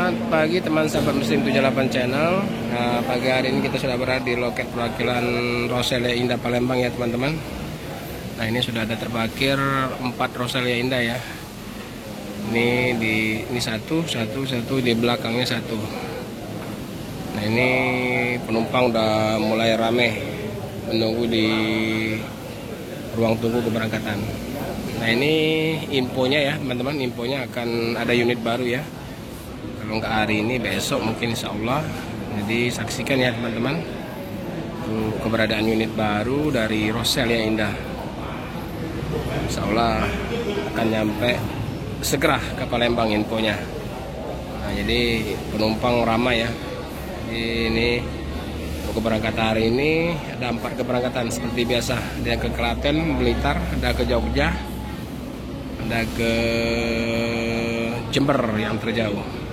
Selamat pagi teman sahabat Muslim 78 channel. Nah, pagi hari ini kita sudah berada di loket perwakilan Roselia Indah Palembang ya teman-teman. Nah, ini sudah ada terparkir 4 Roselia Indah ya. Ini satu di belakangnya satu. Nah, ini penumpang udah mulai rame menunggu di ruang tunggu keberangkatan. Nah, ini infonya ya teman-teman, infonya akan ada unit baru ya. Kalau nggak hari ini, besok mungkin insya Allah. Jadi saksikan ya teman-teman keberadaan unit baru dari Roselia Indah. Insya Allah akan nyampe segera ke Palembang infonya. Nah, jadi penumpang ramai ya. Ini untuk keberangkatan hari ini ada 4 keberangkatan seperti biasa. Ada yang ke Klaten, Blitar, ada ke Jogja, ada ke Jember yang terjauh.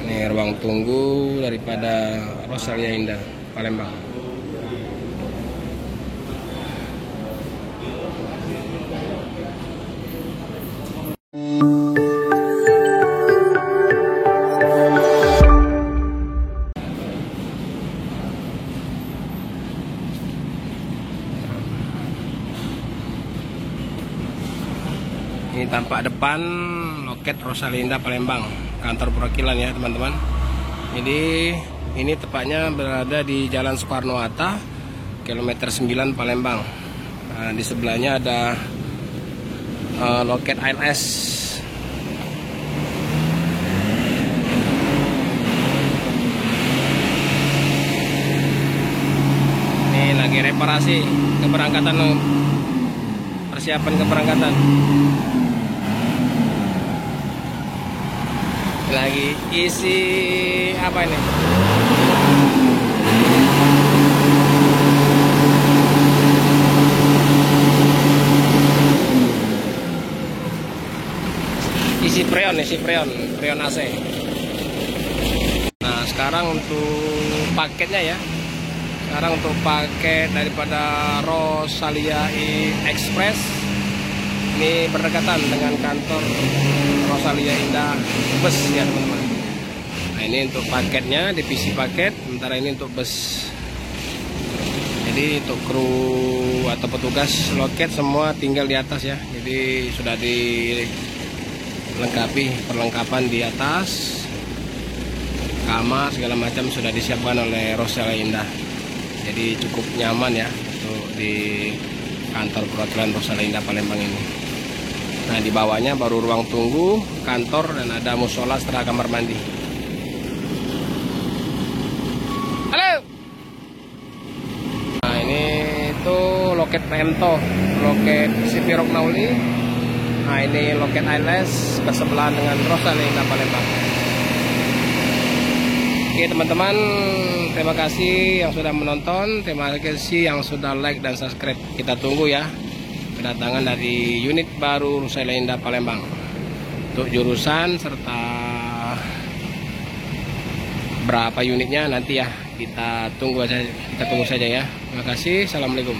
Ini ruang tunggu daripada Roselia Indah Palembang. Ini tampak depan loket Roselia Indah Palembang, kantor perwakilan ya teman-teman. Jadi ini tepatnya berada di Jalan Soekarno-Hatta, kilometer 9 Palembang. Nah, di sebelahnya ada loket ALS. Ini lagi reparasi keberangkatan, persiapan keberangkatan. Lagi isi apa ini? Isi freon AC. Nah, sekarang untuk paketnya ya. Sekarang untuk paket daripada Roselia Express ini berdekatan dengan kantor Roselia Indah bus ya teman-teman. Nah, ini untuk paketnya, divisi paket, sementara ini untuk bus. Jadi untuk kru atau petugas loket semua tinggal di atas ya. Jadi sudah dilengkapi perlengkapan di atas, kamar segala macam sudah disiapkan oleh Roselia Indah. Jadi cukup nyaman ya untuk di kantor perwakilan Roselia Indah Palembang ini. Nah, di bawahnya baru ruang tunggu, kantor, dan ada musola setelah kamar mandi. Halo. Nah, ini itu loket Pemto, loket Sipirok Nauli. Nah, ini loket ALS bersebelahan dengan Roselia Indah Palembang. Oke teman-teman, terima kasih yang sudah menonton, terima kasih yang sudah like dan subscribe. Kita tunggu ya kedatangan dari unit baru Roselia Indah Palembang untuk jurusan serta berapa unitnya nanti ya kita tunggu saja ya. Terima kasih, assalamualaikum.